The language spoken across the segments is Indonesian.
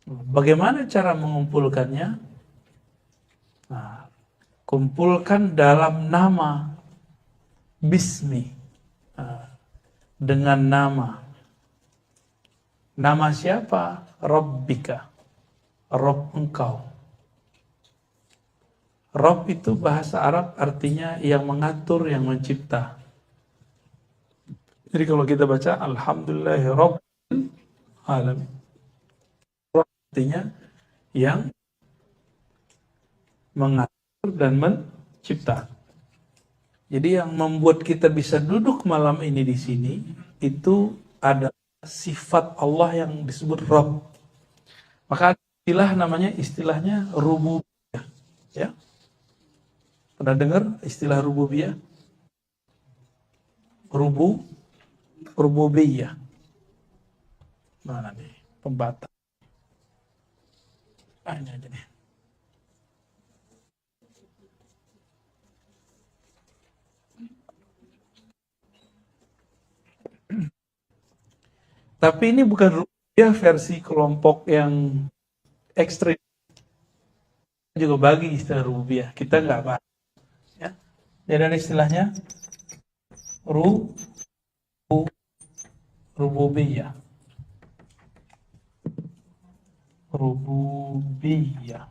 Bagaimana cara mengumpulkannya? Nah, kumpulkan dalam nama, bismi, dengan nama. Nama siapa? Rabbika, Rabb engkau. Rabb itu bahasa Arab artinya yang mengatur, yang mencipta. Jadi kalau kita baca Alhamdulillahi Rabbil Alamin, artinya yang mengatur dan mencipta. Jadi yang membuat kita bisa duduk malam ini di sini itu ada sifat Allah yang disebut Rabb. Maka istilahnya rububiyah. Ya, pernah dengar istilah rububiyah? Rububiyah. Mana nih pembatas? Ini aja nih. Tapi ini bukan rububiyah versi kelompok yang ekstrim. Juga bagi istilah rububiyah. Kita nggak bahas. Ya. Jadi ada istilahnya rububiyah. Rububiyah.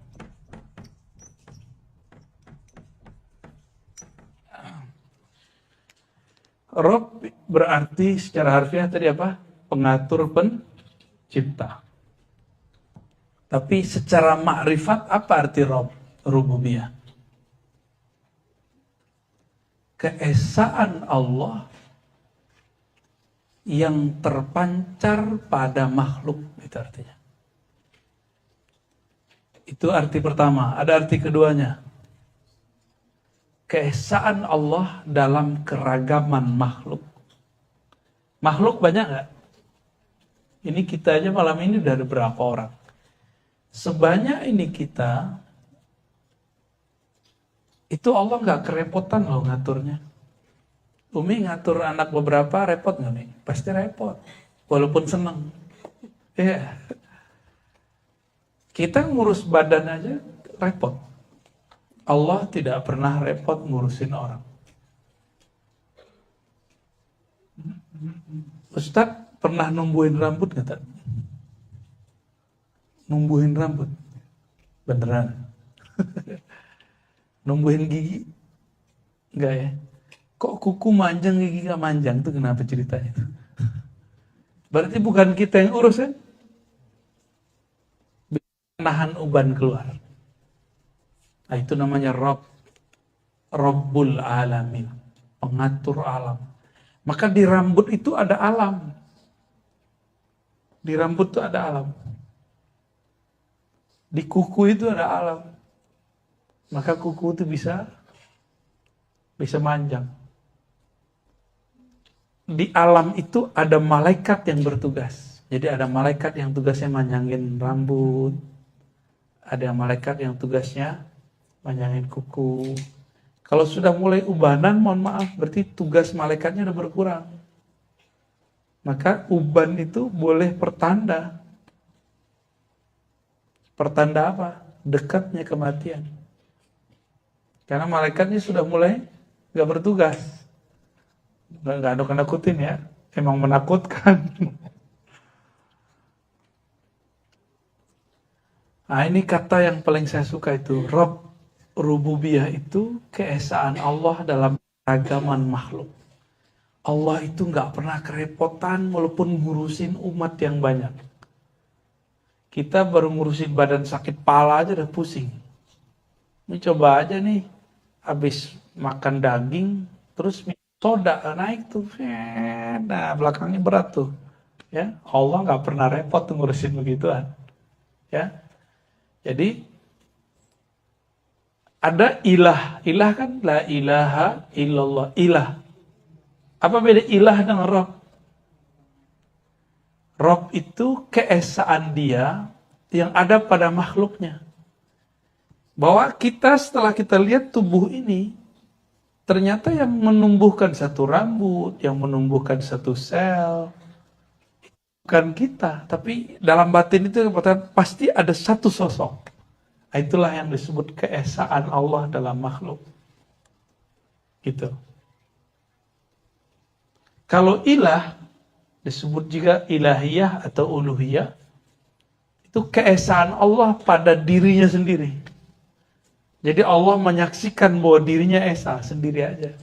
Rob berarti secara harfiah tadi apa? Pengatur, pencipta. Tapi secara makrifat apa arti Rob? Rububiyah. Keesaan Allah yang terpancar pada makhluk, itu artinya. Itu arti pertama. Ada arti keduanya. Keesaan Allah dalam keragaman makhluk. Makhluk banyak nggak? Ini kita aja malam ini udah ada berapa orang? Sebanyak ini kita, itu Allah nggak kerepotan loh ngaturnya. Umi ngatur anak beberapa repot nggak nih? Pasti repot, walaupun seneng. Ya. Kita ngurus badan aja repot. Allah tidak pernah repot ngurusin orang. Ustadz pernah numbuhin rambut nggak? Numbuhin rambut? Beneran? Numbuhin gigi? Enggak ya? Kok kuku manjang, gigi gak manjang? Itu kenapa ceritanya? Berarti bukan kita yang urus kan? Nahan uban keluar. Nah, itu namanya Rabbul Alamin, pengatur alam. Maka di rambut itu ada alam. Di rambut itu ada alam. Di kuku itu ada alam. Maka kuku itu bisa manjang. Di alam itu ada malaikat yang bertugas. Jadi ada malaikat yang tugasnya manjangin rambut. Ada malaikat yang tugasnya manjangin kuku. Kalau sudah mulai ubanan, mohon maaf, berarti tugas malaikatnya udah berkurang. Maka uban itu boleh pertanda. Pertanda apa? Dekatnya kematian. Karena malaikatnya sudah mulai gak bertugas. Gak ada nakutin ya. Emang menakutkan. Nah, ini kata yang paling saya suka itu. Rabb, rububiyah itu keesaan Allah dalam keragaman makhluk. Allah itu gak pernah kerepotan walaupun ngurusin umat yang banyak. Kita baru ngurusin badan sakit pala aja udah pusing. Ini coba aja nih, habis makan daging, terus soda naik tuh. Nah, belakangnya berat tuh. Ya, Allah gak pernah repot tuh ngurusin begituan. Ya. Jadi ada ilah kan la ilaha illallah, ilah. Apa beda ilah dengan Rabb? Rabb itu keesaan dia yang ada pada makhluknya. Bahwa kita setelah kita lihat tubuh ini, ternyata yang menumbuhkan satu rambut, yang menumbuhkan satu sel, bukan kita, tapi dalam batin itu pasti ada satu sosok. Itulah yang disebut keesaan Allah dalam makhluk. Gitu. Kalau ilah disebut juga ilahiyah atau uluhiyah, itu keesaan Allah pada dirinya sendiri. Jadi Allah menyaksikan bahwa dirinya esa sendiri aja.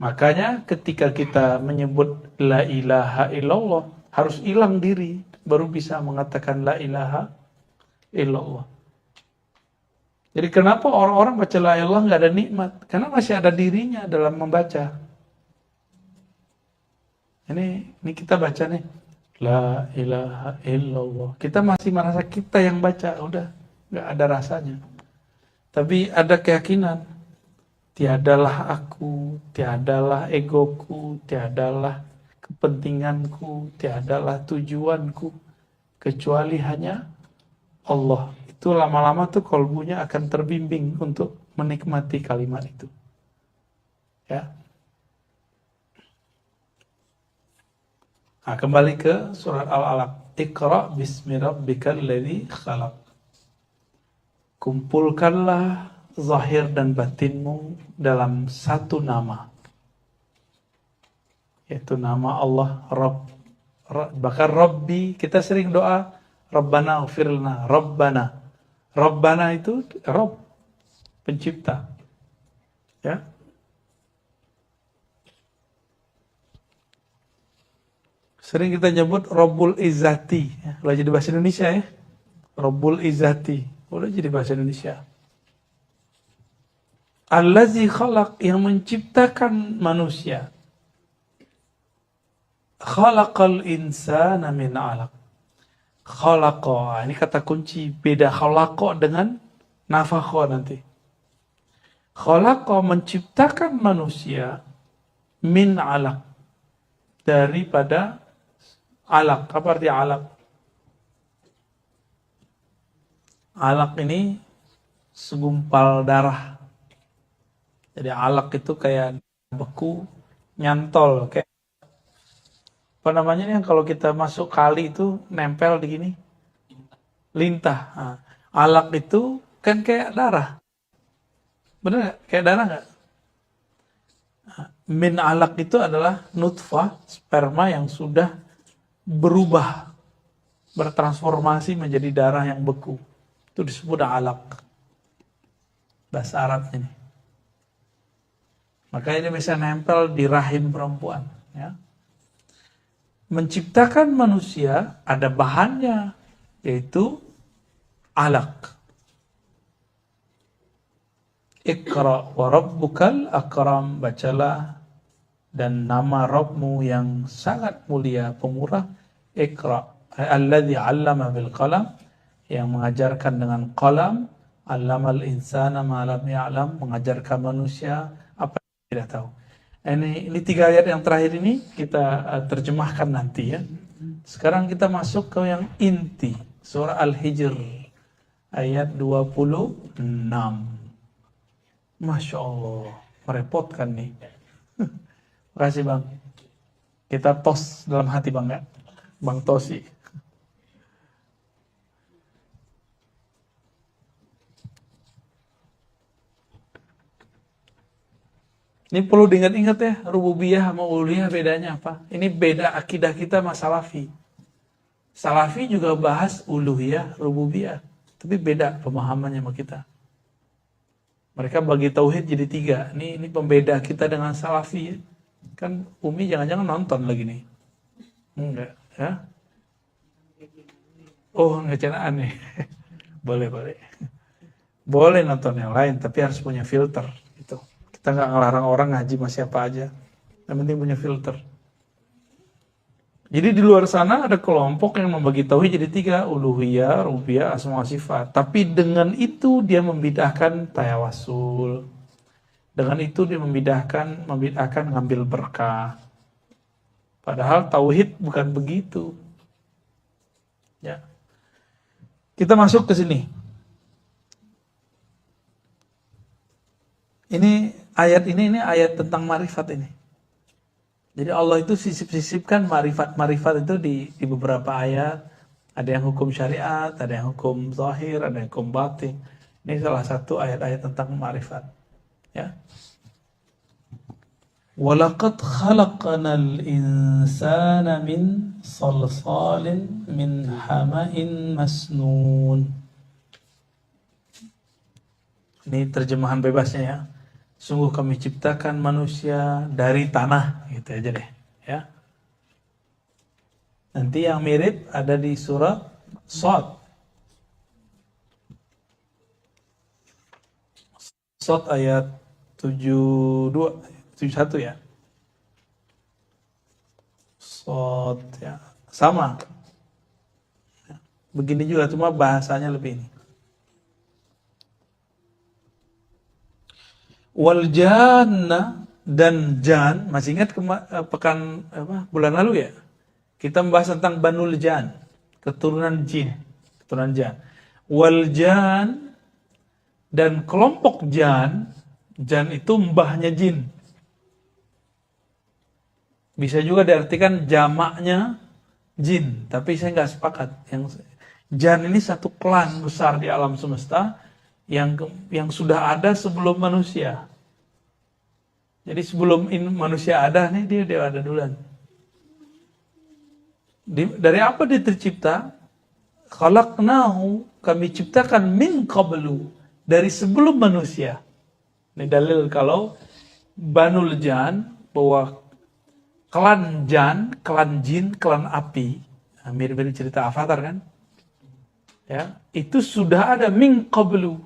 Makanya ketika kita menyebut la ilaha illallah, harus hilang diri, baru bisa mengatakan la ilaha illallah. Jadi kenapa orang-orang baca la ilaha nggak ada nikmat? Karena masih ada dirinya dalam membaca. Ini kita baca nih, la ilaha illallah. Kita masih merasa kita yang baca, udah nggak ada rasanya. Tapi ada keyakinan, tiadalah aku, tiadalah egoku, tiadalah kepentinganku, tiadalah tujuanku, kecuali hanya Allah. Itu lama-lama tuh kolbunya akan terbimbing untuk menikmati kalimat itu. Ya. Nah, kembali ke surat Al-Alaq. Iqra bismi rabbikal ladzi khalaq. Kumpulkanlah zahir dan batinmu dalam satu nama, yaitu nama Allah Rabb. Bahkan Rabbi, kita sering doa Rabbana ghfirlana, Rabbana. Rabbana itu Rabb, pencipta. Ya. Sering kita nyebut Rabbul Izzati. Kalau jadi bahasa Indonesia ya. Rabbul Izzati. Boleh jadi bahasa Indonesia. Allazi khalaq, yang menciptakan manusia. Khalaqal insana min 'alaq. Khalaqa, ini kata kunci, beda khalaqa dengan nafakha nanti. Khalaqa, menciptakan manusia min 'alaq, daripada alaq. Apa arti alaq? Alaq ini segumpal darah. Jadi alaq itu kayak beku, nyantol, kayak apa namanya yang kalau kita masuk kali itu nempel di gini, lintah. Nah, alaq itu kan kayak darah, bener nggak? Kayak darah nggak? Min alaq itu adalah nutfah, sperma yang sudah berubah, bertransformasi menjadi darah yang beku. Itu disebut alaq. Bahasa Arab ini. Makanya dia bisa nempel di rahim perempuan. Ya. Menciptakan manusia ada bahannya, yaitu alaq. Iqra wa rabbukal akram, bacalah dan nama Rabbmu yang sangat mulia, pemurah. Iqra, alladzi 'allama bil qalam, yang mengajarkan dengan qalam. 'Allamal insana ma lam ya'lam, mengajarkan manusia apa yang tidak tahu. Ini 3 ayat yang terakhir ini kita terjemahkan nanti ya. Sekarang kita masuk ke yang inti, surah Al-Hijr ayat 26. Masya Allah, merepotkan nih. Makasih Bang. Kita tos dalam hati Bang ya. Bang Tosi. Ini perlu diingat-ingat ya, rububiyah sama uluhiyah bedanya apa? Ini beda akidah kita sama Salafi. Salafi juga bahas uluhiyah, rububiyah, tapi beda pemahamannya sama kita. Mereka bagi tauhid jadi 3. Ini pembeda kita dengan Salafi ya. Kan Umi jangan-jangan nonton lagi nih. Enggak, ya? Oh, ngecena aneh. Boleh. Boleh nonton yang lain, tapi harus punya filter. Gitu. Kita nggak ngelarang orang ngaji sama siapa aja. Yang penting punya filter. Jadi di luar sana ada kelompok yang membagi tauhid jadi 3. Uluhiyah, rububiyah, asma wa sifat. Tapi dengan itu dia membidahkan tayawasul. Dengan itu dia membidahkan ngambil berkah. Padahal tauhid bukan begitu. Ya. Kita masuk ke sini. Ini ayat tentang marifat ini. Jadi Allah itu sisip-sisipkan marifat-marifat itu di beberapa ayat. Ada yang hukum syariat, ada yang hukum zahir, ada yang hukum batin. Ini salah satu ayat-ayat tentang marifat. Ya. Walaqad khalaqnal insana min salsalin min hama'in masnun. Ini terjemahan bebasnya ya. Sungguh kami ciptakan manusia dari tanah, gitu aja deh, ya. Nanti yang mirip ada di surat Shad. Shad ayat 71 ya. Shad ya. Sama. Begini juga, cuma bahasanya lebih ini. Wal janna, dan jan, masih ingat bulan lalu ya? Kita membahas tentang Banul Jan, keturunan jin, keturunan jan. Wal jan, dan kelompok jan itu mbahnya jin. Bisa juga diartikan jamaknya jin, tapi saya nggak sepakat. Yang jan ini satu klan besar di alam semesta yang sudah ada sebelum manusia. Jadi sebelum manusia ada nih, dia ada duluan. Dari apa dia tercipta? Khalaqnahu, kami ciptakan min qablu, dari sebelum manusia. Ini dalil kalau Banul Jan, bahwa klan Jan, klan jin, klan api, mirip-mirip cerita Avatar kan? Ya, itu sudah ada min qablu,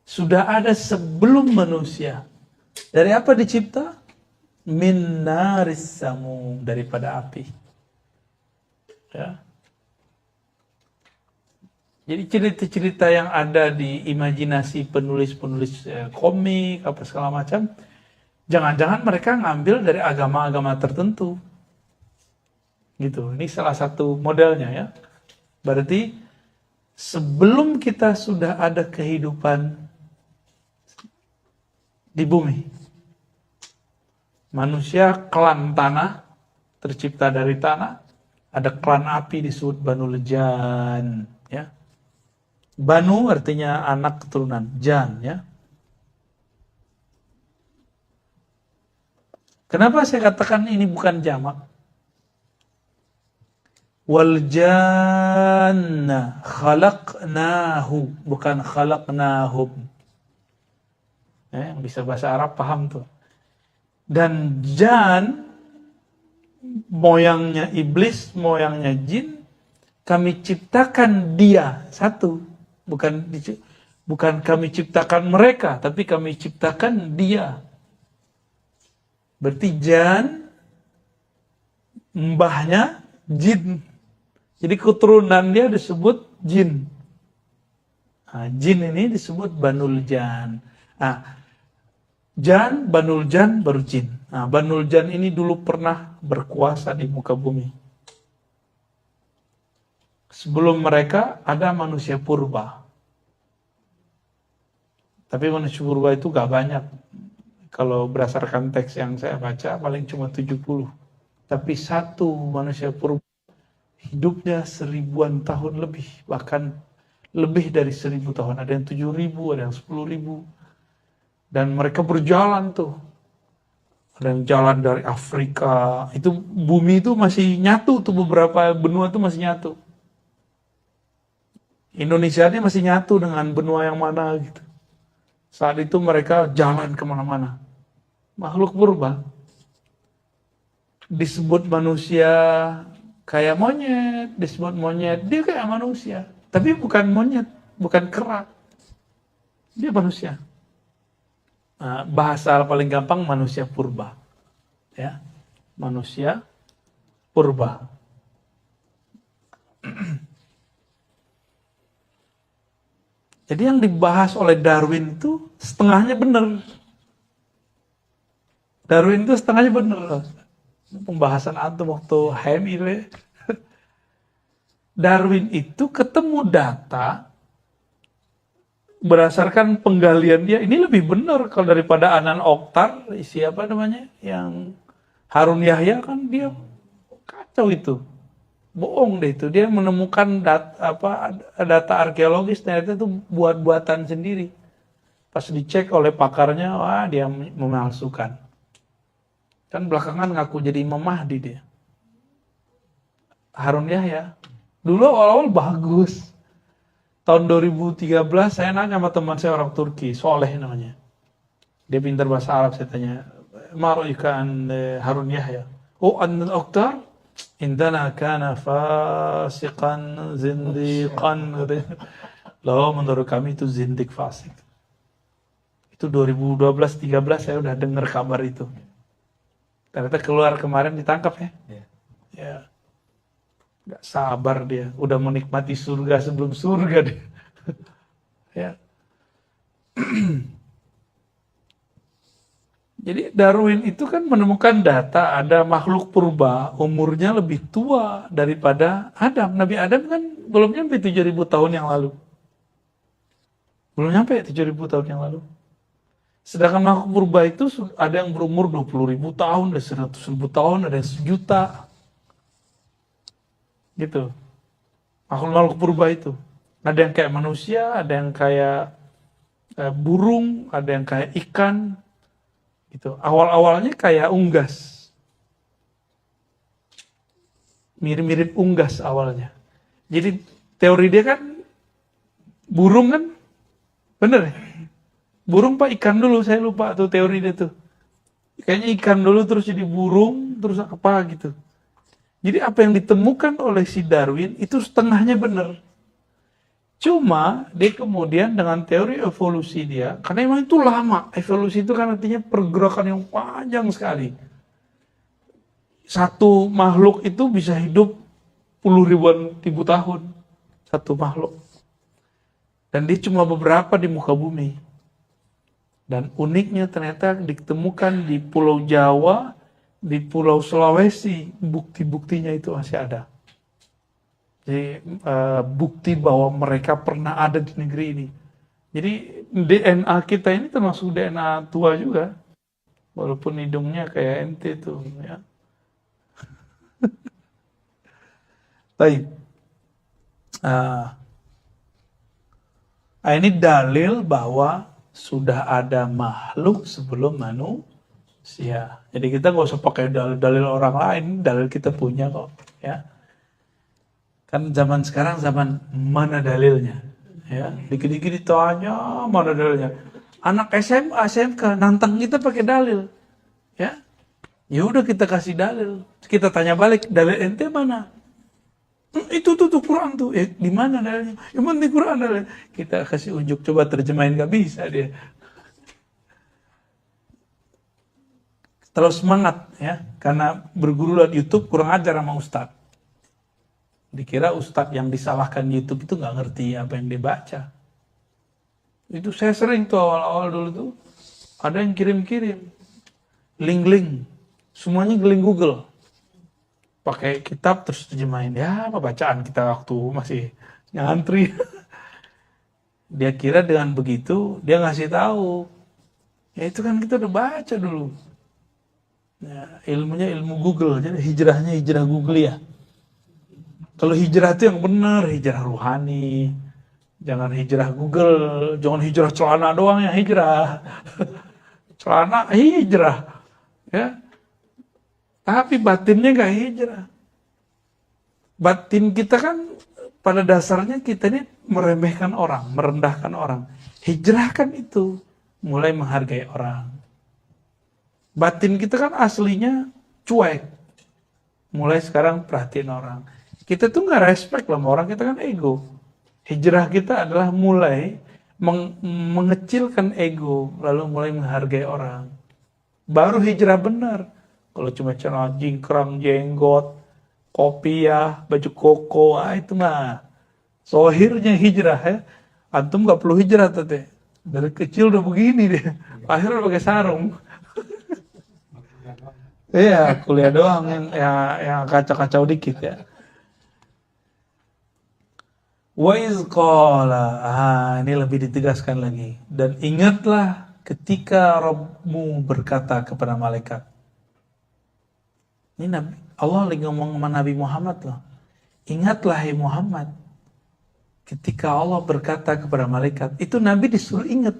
sudah ada sebelum manusia. Dari apa dicipta? Min naris samum, daripada api. Ya. Jadi cerita-cerita yang ada di imajinasi penulis-penulis komik apa segala macam, jangan-jangan mereka ngambil dari agama-agama tertentu. Gitu. Ini salah satu modelnya ya. Berarti sebelum kita sudah ada kehidupan di bumi, manusia klan tanah, tercipta dari tanah. Ada klan api disebut Banul Jan, ya. Banu artinya anak keturunan, Jan, ya. Kenapa saya katakan ini bukan jamak? Wal janna khalaqnahu, bukan khalaqnahum. Yang bisa bahasa Arab paham tuh. Dan jan, moyangnya iblis, moyangnya jin, kami ciptakan dia satu, bukan kami ciptakan mereka, tapi kami ciptakan dia. Berarti jan mbahnya jin, jadi keturunan dia disebut jin. Nah, jin ini disebut Banul Jan. Nah, Jan, Banul Jan, baru jin. Nah, Banul Jan ini dulu pernah berkuasa di muka bumi. Sebelum mereka ada manusia purba. Tapi manusia purba itu gak banyak. Kalau berdasarkan teks yang saya baca, paling cuma 70. Tapi satu manusia purba hidupnya 1000-an tahun lebih. Bahkan lebih dari 1000 tahun. Ada yang 7000, ada yang 10.000. Dan mereka berjalan tuh. Ada yang jalan dari Afrika. Itu bumi itu masih nyatu tuh, beberapa benua tuh masih nyatu. Indonesia ini masih nyatu dengan benua yang mana gitu. Saat itu mereka jalan kemana-mana. Makhluk purba. Disebut manusia kayak monyet. Disebut monyet, dia kayak manusia. Tapi bukan monyet, bukan kera. Dia manusia. Nah, bahasa paling gampang manusia purba, ya, manusia purba. Jadi yang dibahas oleh Darwin itu setengahnya benar. Darwin itu setengahnya benar. Pembahasan antum waktu HMI. Darwin itu ketemu data berdasarkan penggalian dia, ini lebih benar kalau daripada Anand Oktar, siapa namanya, yang Harun Yahya kan dia kacau itu. Bohong deh itu. Dia menemukan data arkeologis, ternyata itu buat-buatan sendiri. Pas dicek oleh pakarnya, wah dia memalsukan. Kan belakangan ngaku jadi Imam Mahdi dia. Harun Yahya. Dulu awal-awal bagus. Tahun 2013 saya nanya sama teman saya orang Turki, Soleh namanya. Dia pintar bahasa Arab, saya tanya, "Ma'ra'ika an Harun Yahya?" "Oh, an-Oktar indana kana fasiqan zindiqan." Loh, menurut kami itu zindik fasik. Itu 2012-13 saya udah dengar kabar itu. Ternyata keluar kemarin ditangkap ya. Ya. Gak sabar dia, udah menikmati surga sebelum surga dia. Ya. Jadi Darwin itu kan menemukan data ada makhluk purba umurnya lebih tua daripada Adam. Nabi Adam kan belum nyampe 7.000 tahun yang lalu. Belum nyampe 7.000 tahun yang lalu. Sedangkan makhluk purba itu ada yang berumur 20.000 tahun, ada 100.000 tahun, ada yang 1.000.000. Gitu. Makhluk purba itu. Ada yang kayak manusia, ada yang kayak burung, ada yang kayak ikan. Gitu. Awal-awalnya kayak unggas. Mirip-mirip unggas awalnya. Jadi teori dia kan burung kan? Bener ya? Burung pak ikan dulu, saya lupa tuh teori dia tuh. Kayaknya ikan dulu terus jadi burung, terus apa gitu. Jadi apa yang ditemukan oleh si Darwin itu setengahnya benar. Cuma dia kemudian dengan teori evolusi dia, karena memang itu lama. Evolusi itu kan artinya pergerakan yang panjang sekali. Satu makhluk itu bisa hidup puluh ribu tahun. Satu makhluk. Dan dia cuma beberapa di muka bumi. Dan uniknya ternyata ditemukan di Pulau Jawa, di Pulau Sulawesi, bukti-buktinya itu masih ada. Jadi bukti bahwa mereka pernah ada di negeri ini. Jadi DNA kita ini termasuk DNA tua juga, walaupun hidungnya kayak ente tuh. Ya. Baik. Ini dalil bahwa sudah ada makhluk sebelum manusia. Jadi kita nggak usah pakai dalil orang lain, dalil kita punya kok, ya. Kan zaman sekarang zaman mana dalilnya, ya. Dikit-dikit ditanya mana dalilnya. Anak SMA, SMK nantang kita pakai dalil, ya. Ya udah kita kasih dalil, kita tanya balik, dalil ente mana? Itu tuh Quran tuh, di mana dalilnya? Emang di Quran dalil. Kita kasih unjuk, coba terjemahin, nggak bisa dia. Terlalu semangat ya, karena berguru di YouTube kurang ajar sama Ustadz. Dikira Ustadz yang disalahkan di YouTube itu nggak ngerti apa yang dia baca. Itu saya sering tuh awal-awal dulu tuh, ada yang kirim-kirim link-link, semuanya link Google. Pakai kitab terus terjemahin. Ya, apa bacaan kita waktu masih ngantri. Dia kira dengan begitu dia ngasih tahu. Ya itu kan kita udah baca dulu. Ya, ilmunya ilmu Google, jadi hijrahnya hijrah Google ya. Kalau hijrah itu yang benar, hijrah ruhani. Jangan hijrah Google, jangan hijrah celana doang yang hijrah. Celana hijrah. Ya. Tapi batinnya gak hijrah. Batin kita kan pada dasarnya kita ini meremehkan orang, merendahkan orang. Hijrah kan itu, mulai menghargai orang. Batin kita kan aslinya cuek. Mulai sekarang perhatiin orang. Kita tuh gak respect lah sama orang, kita kan ego. Hijrah kita adalah mulai mengecilkan ego, lalu mulai menghargai orang. Baru hijrah benar. Kalau cuma celana jingkrang, jenggot, kopiah, baju koko, itu mah sohirnya hijrah ya. Antum gak perlu hijrah tete. Dari kecil udah begini deh. Akhirnya pakai sarung. Iya, kuliah doang yang kacau-kacau dikit ya. Wa iz qala, ini lebih ditegaskan lagi. Dan ingatlah ketika Rabbmu berkata kepada malaikat. Ini Nabi, Allah lagi ngomong sama Nabi Muhammad loh. Ingatlah hai Muhammad, ketika Allah berkata kepada malaikat, itu Nabi disuruh ingat.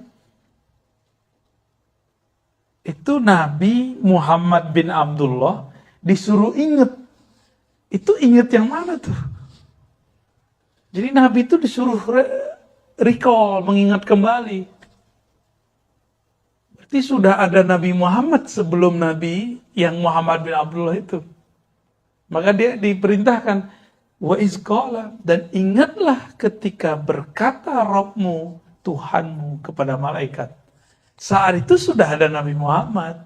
Itu Nabi Muhammad bin Abdullah disuruh ingat. Itu ingat yang mana tuh? Jadi Nabi itu disuruh recall, mengingat kembali. Berarti sudah ada Nabi Muhammad sebelum Nabi yang Muhammad bin Abdullah itu. Maka dia diperintahkan, wa izqala, dan ingatlah ketika berkata Rabbmu, Tuhanmu kepada malaikat. Saat itu sudah ada Nabi Muhammad,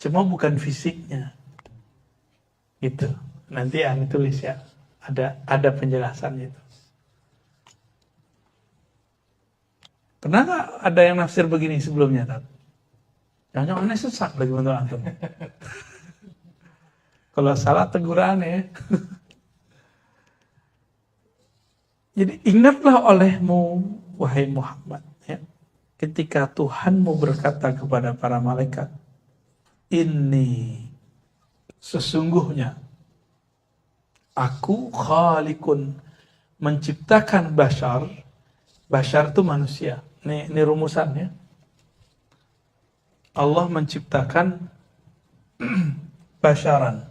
cuma bukan fisiknya. Gitu. Nanti yang tulis ya, ada penjelasan itu. Pernah nggak ada yang nafsir begini sebelumnya, Tat? Jangan-jangan aneh sesat lagi menurut antum. Kalau salah tegur aneh. Jadi ingatlah olehmu, wahai Muhammad, ya, ketika Tuhanmu berkata kepada para malaikat, ini sesungguhnya aku khaliqun, menciptakan bashar. Bashar itu manusia. Ini rumusannya. Allah menciptakan basharan.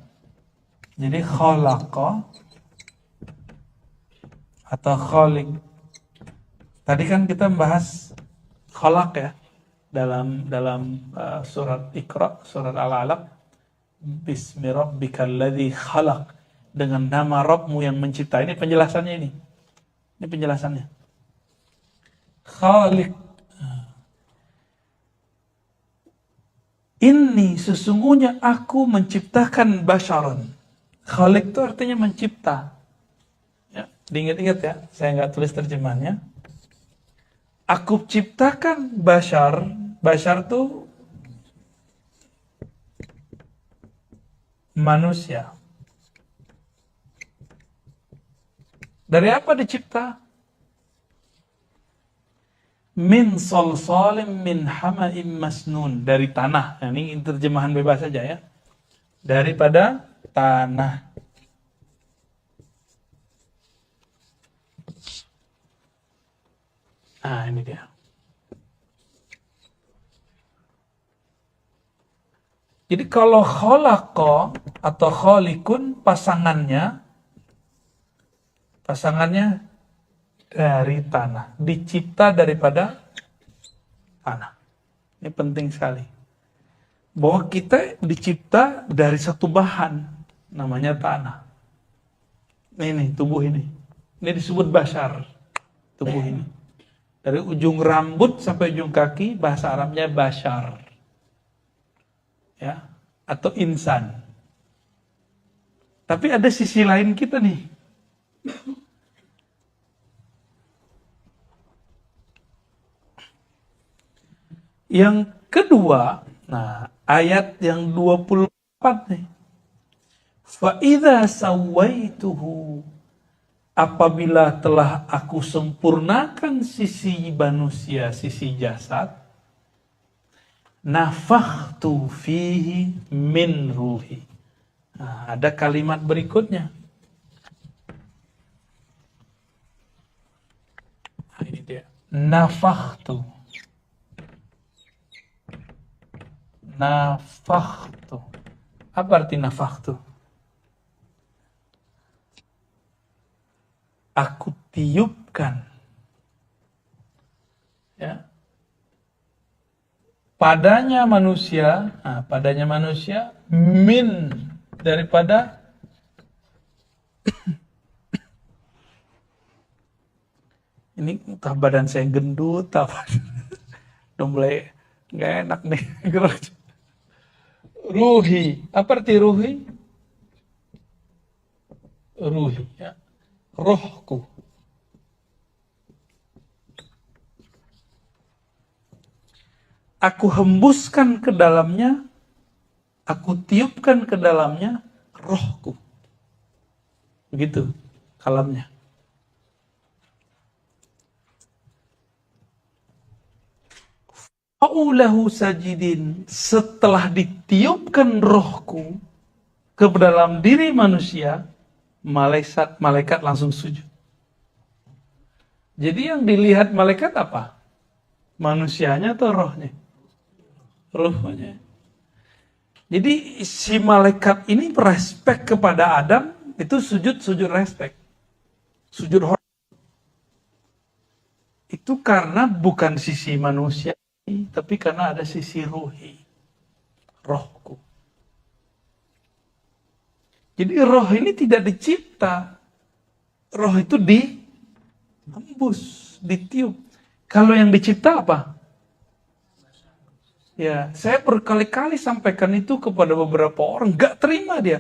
Jadi khalaqa atau khaliq. Tadi kan kita membahas khalaq ya dalam surat Iqra, surat Al-Alaq. Bismi rabbikal ladzi khalaq, dengan nama Rabbmu yang mencipta. Ini penjelasannya ini. Ini penjelasannya. Khaliq. Ini sesungguhnya aku menciptakan basharan. Khaliq itu artinya mencipta. Ya, diingat-ingat ya, saya nggak tulis terjemahannya. Aku ciptakan bashar. Bashar itu manusia. Dari apa dicipta? Min salsalim min hama'im masnun, dari tanah. Nah, ini terjemahan bebas saja ya. Daripada tanah. Nah, ini dia. Jadi kalau khalaqa atau khaliqun pasangannya dari tanah, dicipta daripada tanah. Ini penting sekali. Bahwa kita dicipta dari satu bahan, namanya tanah. Ini tubuh ini. Ini disebut bashar, tubuh ini. Dari ujung rambut sampai ujung kaki, bahasa Arabnya bashar. Ya, atau insan. Tapi ada sisi lain kita nih. Yang kedua, nah ayat yang 24 nih. Fa idza sawaituhu, apabila telah aku sempurnakan sisi manusia, sisi jasad, nafakhtu fihi min ruhi. Nah, ada kalimat berikutnya. Nah, ini dia. Nafakhtu. Nafakhtu. Apa arti nafakhtu? Aku tiupkan. Ya. Padanya manusia, min, daripada ini entah badan saya gendut, apa udah mulai nggak enak nih. Ruhi, apa arti ruhi? Ruhi, ya. Rohku. Aku hembuskan ke dalamnya, aku tiupkan ke dalamnya rohku. Begitu kalamnya. Fa'ulahu sajidin, setelah ditiupkan rohku, ke dalam diri manusia, malaikat langsung sujud. Jadi yang dilihat malaikat apa? Manusianya atau rohnya? Rohnya. Jadi si malaikat ini respect kepada Adam, itu sujud respect. Sujud hormat. Itu karena bukan sisi manusia, tapi karena ada sisi ruhi. Rohku. Jadi roh ini tidak dicipta. Roh itu dihembus, ditiup. Kalau yang dicipta apa? Ya, saya berkali-kali sampaikan itu kepada beberapa orang, gak terima dia.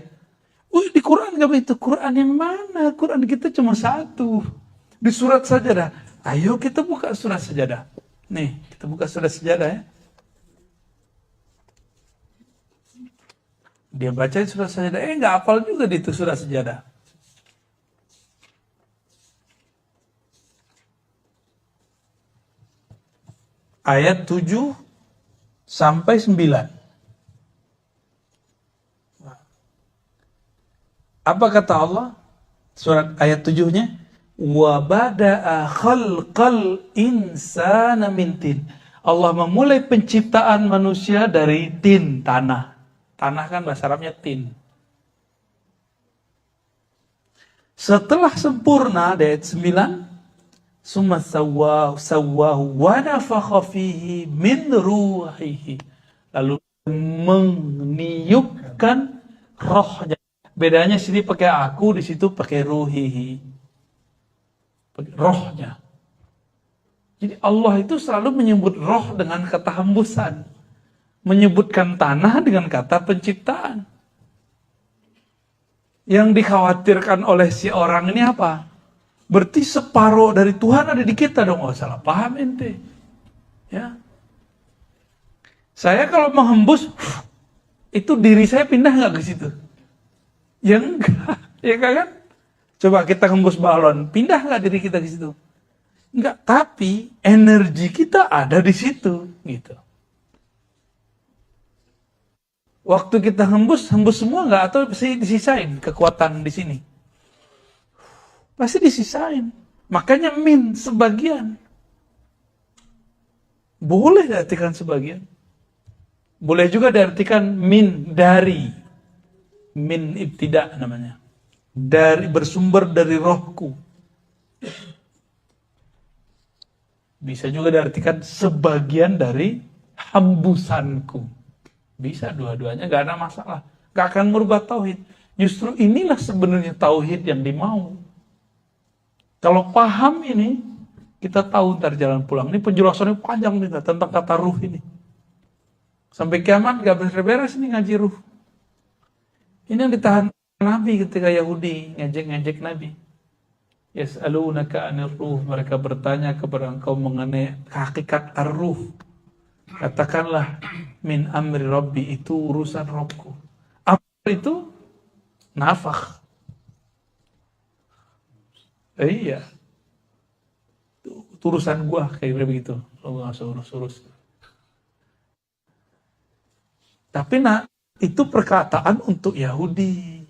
Di Quran gak begitu. Quran yang mana? Quran kita cuma satu. Di surat Sajadah. Ayo kita buka surat Sajadah. Nih, kita buka surat Sajadah ya. Dia baca surat Sajadah. Gak hafal juga di itu surat Sajadah. Ayat 7 sampai 9. Apa kata Allah? Surat ayat 7-nya. Wa bada'a khalqal insana min tin. Allah memulai penciptaan manusia dari tin, tanah. Tanah kan bahasa Arabnya tin. Setelah sempurna, ayat 9. Summa sawwahu wa nafakha fihi min ruhihi. Lalu meniupkan rohnya. Bedanya sini pakai aku, di situ pakai ruhihi. Rohnya. Jadi Allah itu selalu menyebut roh dengan kata hembusan. Menyebutkan tanah dengan kata penciptaan. Yang dikhawatirkan oleh si orang ini apa? Berarti separuh dari Tuhan ada di kita dong. Oh, salah paham ente. Ya. Saya kalau menghembus, itu diri saya pindah nggak ke situ? Ya enggak. Ya kan? Coba kita hembus balon, pindah nggak diri kita ke situ? Enggak. Tapi energi kita ada di situ, gitu. Waktu kita hembus semua nggak? Atau disisain kekuatan di sini? Pasti disisain. Makanya min sebagian. Boleh diartikan sebagian. Boleh juga diartikan min dari. Min ibtida namanya. Dari bersumber dari rohku. Bisa juga diartikan sebagian dari hembusanku. Bisa dua-duanya, gak ada masalah. Gak akan merubah tauhid. Justru inilah sebenarnya tauhid yang dimau. Kalau paham ini, kita tahu ntar jalan pulang. Ini penjelasannya panjang nih tentang kata ruh ini. Sampai kiamat gak beres-beres ini ngaji ruh. Ini yang ditahan Nabi ketika Yahudi ngejek-ngejek Nabi. Yas'alunaka 'anir ruh. Mereka bertanya kepada engkau mengenai hakikat ar-ruh. Katakanlah min amri rabbi, itu urusan Rabbku. Apa itu? Nafakh. Iya. Itu urusan gua kayak begitu. Lo gak usah urus-urus. Tapi itu perkataan untuk Yahudi.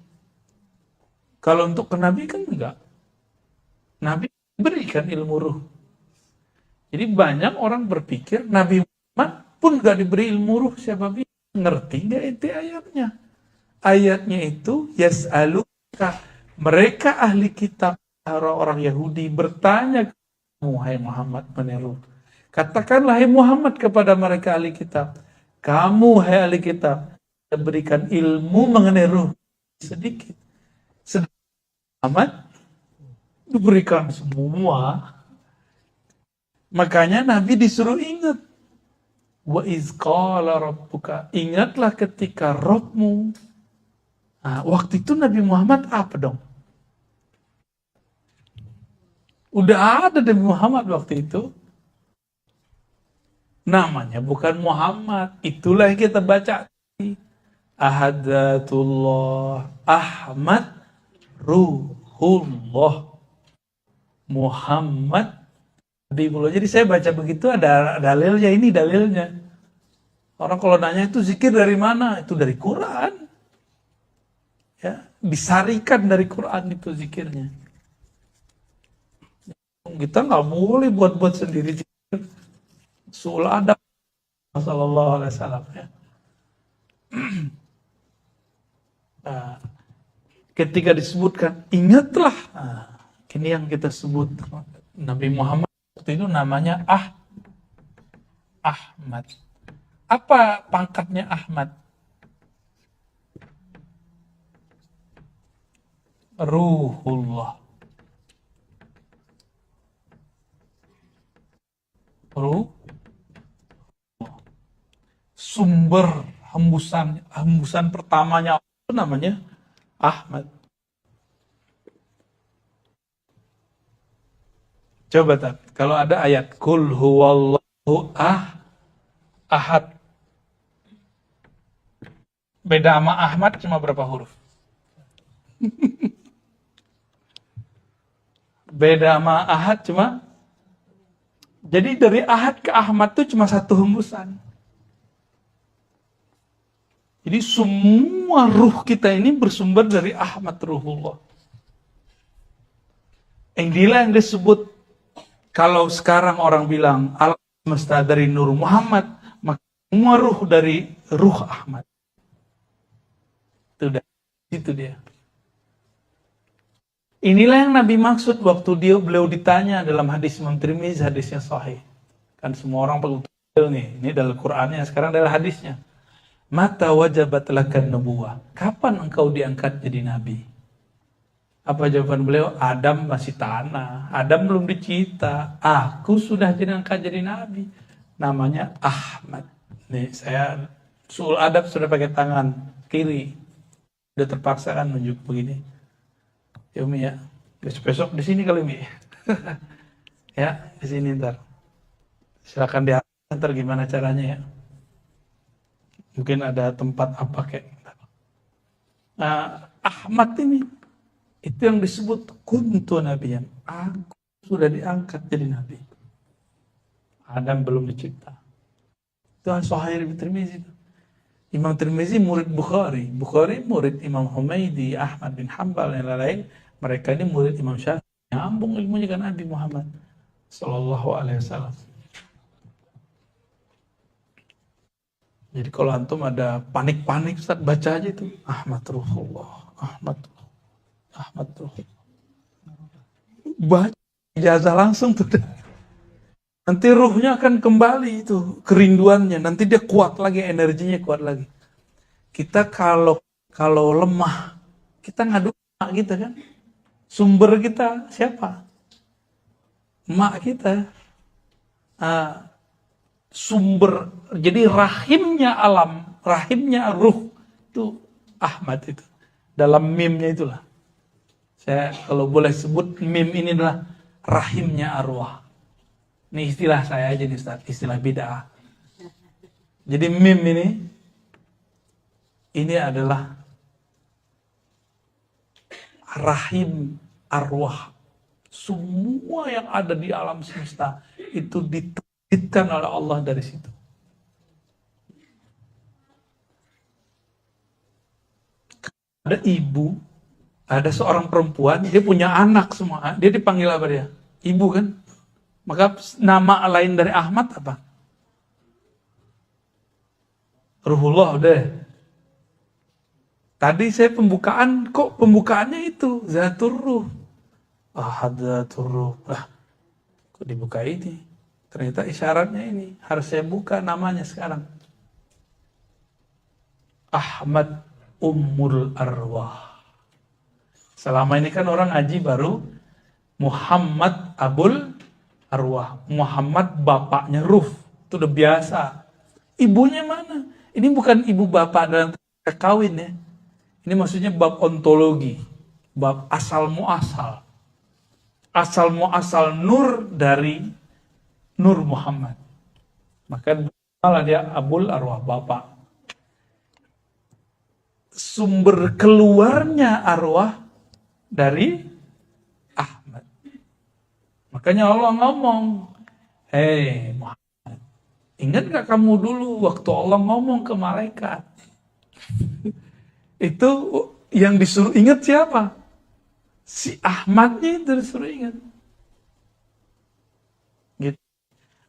Kalau untuk ke Nabi kan enggak. Nabi berikan ilmu ruh. Jadi banyak orang berpikir Nabi Muhammad pun enggak diberi ilmu ruh. Siapa bisa ngerti enggak itu ayatnya? Ayatnya itu yas'aluka. Mereka ahli kitab, orang Yahudi bertanya kepada hai Muhammad meniru. Katakanlah hai Muhammad kepada mereka ahli kitab. Kamu hai ahli kitab, berikan ilmu mengenai ruh sedikit. Muhammad diberikan semua. Makanya Nabi disuruh ingat. Wa iz qala rabbuka. Ingatlah ketika Rabbmu. Nah, waktu itu Nabi Muhammad apa dong? Udah ada Nabi Muhammad waktu itu. Namanya bukan Muhammad. Itulah yang kita baca. Ahadatullah Ahmad Ruhullah Muhammad Habibullah. Jadi saya baca begitu ada dalilnya, ini dalilnya. Orang kalau nanya itu zikir dari mana? Itu dari Quran. Ya, disarikan dari Quran itu zikirnya. Kita nggak boleh buat-buat sendiri zikir. Sul adab sallallahu alaihi wasallam ya. Nah, ketika disebutkan ingatlah, nah, ini yang kita sebut Nabi Muhammad waktu itu namanya Ahmad. Apa pangkatnya Ahmad? Ruhullah. Ruh, sumber hembusan pertamanya itu namanya Ahmad. Coba tak, kalau ada ayat kul huwallahu ahad. Beda sama Ahmad cuma berapa huruf? Beda sama ahad cuma. Jadi dari ahad ke Ahmad itu cuma satu hembusan. Jadi semua ruh kita ini bersumber dari Ahmad Ruhullah. Inilah yang disebut, kalau sekarang orang bilang alam semesta dari Nur Muhammad, maka semua ruh dari ruh Ahmad. Itu dia. Inilah yang Nabi maksud waktu beliau ditanya dalam hadis Imam Tirmizi, hadisnya sahih. Kan semua orang pakai nih, ini dalam Qur'annya, sekarang adalah hadisnya. Mata wajabat lakan nubuwah. Kapan engkau diangkat jadi nabi? Apa jawaban beliau? Adam masih tanah, Adam belum dicipta. Aku sudah diangkat jadi nabi. Namanya Ahmad. Nih saya sul adab sudah pakai tangan kiri. Udah terpaksa kan nunjuk begini. Ya Umi ya, besok di sini kali Umi. Ya, di sini ntar. Silakan diantar gimana caranya ya. Mungkin ada tempat apa kayak. Nah, Ahmad ini itu yang disebut kuntu nabiyan. Aku sudah diangkat jadi nabi. Adam belum dicipta. Itu Sahih Ibnu Tirmizi. Imam Tirmizi murid Bukhari, Bukhari murid Imam Humaidi, Ahmad bin Hanbal dan lain-lain. Mereka ini murid Imam Syafi'i. Nyambung ilmunya kan Nabi Muhammad sallallahu alaihi wasallam. Jadi kalau antum ada panik-panik, Ustaz, baca aja itu Ahmad Ruhullah, Ahmad Ruhullah. Baca ijazah langsung tuh. Nanti ruhnya akan kembali itu kerinduannya. Nanti dia kuat lagi, energinya kuat lagi. Kita kalau lemah, kita ngadu emak kita kan. Sumber kita siapa? Emak kita. Sumber, jadi rahimnya alam, rahimnya ruh itu Ahmad itu. Dalam mimnya itulah. Saya kalau boleh sebut mim ini adalah rahimnya arwah. Ini istilah saya aja nih Ustaz, istilah bid'ah. Jadi mim ini adalah rahim arwah. Semua yang ada di alam semesta itu diterbitkan oleh Allah dari situ. Ada ibu, ada seorang perempuan, dia punya anak semua. Dia dipanggil apa dia? Ibu kan? Maka nama lain dari Ahmad apa? Ruhullah udah. Tadi saya pembukaan, kok pembukaannya itu Zatur Ruh. Ahad Zatur Ruh. Kok dibuka ini? Ternyata isyaratnya ini. Harus saya buka namanya sekarang. Ahmad Ummul Arwah. Selama ini kan orang ngaji baru Muhammad Abul Arwah. Muhammad bapaknya Ruh. Itu udah biasa. Ibunya mana? Ini bukan ibu bapak dalam kawin ya. Ini maksudnya bab ontologi. Bab asal muasal. Asal muasal nur dari Nur Muhammad. Maka malah dia Abul Arwah, bapak. Sumber keluarnya arwah dari Ahmad. Makanya Allah ngomong, hei Muhammad, ingat gak kamu dulu waktu Allah ngomong ke malaikat? Yang disuruh ingat siapa? Si Ahmadnya itu disuruh ingat. Gitu.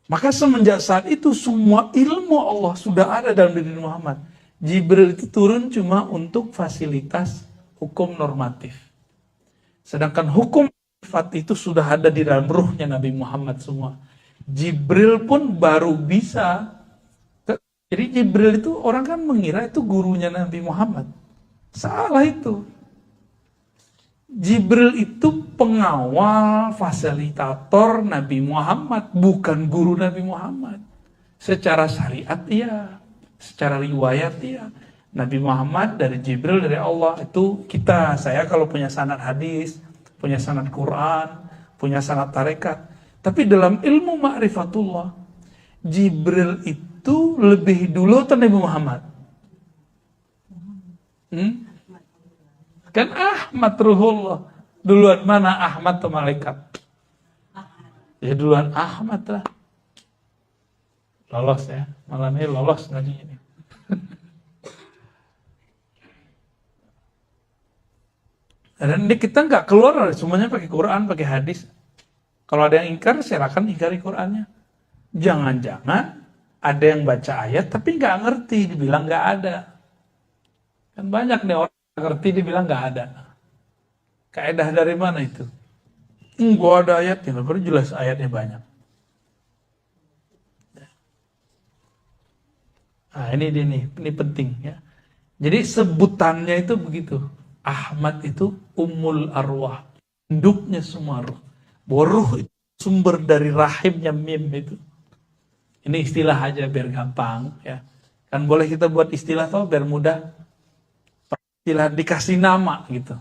Maka semenjak saat itu semua ilmu Allah sudah ada dalam diri Muhammad. Jibril itu turun cuma untuk fasilitas hukum normatif. Sedangkan hukum sifat itu sudah ada di dalam ruhnya Nabi Muhammad semua. Jibril pun baru bisa. Jadi Jibril itu orang kan mengira itu gurunya Nabi Muhammad. Salah itu. Jibril itu pengawal, fasilitator Nabi Muhammad, bukan guru Nabi Muhammad. Secara syariat iya, secara riwayat iya. Nabi Muhammad dari Jibril, dari Allah. Itu kita, saya kalau punya sanad hadis, punya sanad Quran, punya sanad tarekat. Tapi dalam ilmu ma'rifatullah, Jibril itu lebih dulu atau Nabi Muhammad? Kan Ahmad Ruhullah. Duluan mana Ahmad atau malaikat? Ya duluan Ahmad lah. Lolos ya. Malam ini lolos ngaji ini. Dan ini kita nggak keluar, semuanya pakai Quran, pakai hadis. Kalau ada yang ingkar, silakan ingkari Qurannya. Jangan-jangan ada yang baca ayat tapi nggak ngerti, dibilang nggak ada. Kan banyak nih orang ngerti dibilang nggak ada. Kaidah dari mana itu? Enggak ada ayatnya, baru jelas ayatnya banyak. Nah ini penting ya. Jadi sebutannya itu begitu. Ahmad itu ummul arwah, induknya semua ruh. Ruh itu sumber dari rahimnya mim itu. Ini istilah aja biar gampang ya. Kan boleh kita buat istilah tuh biar mudah. Istilah dikasih nama gitu.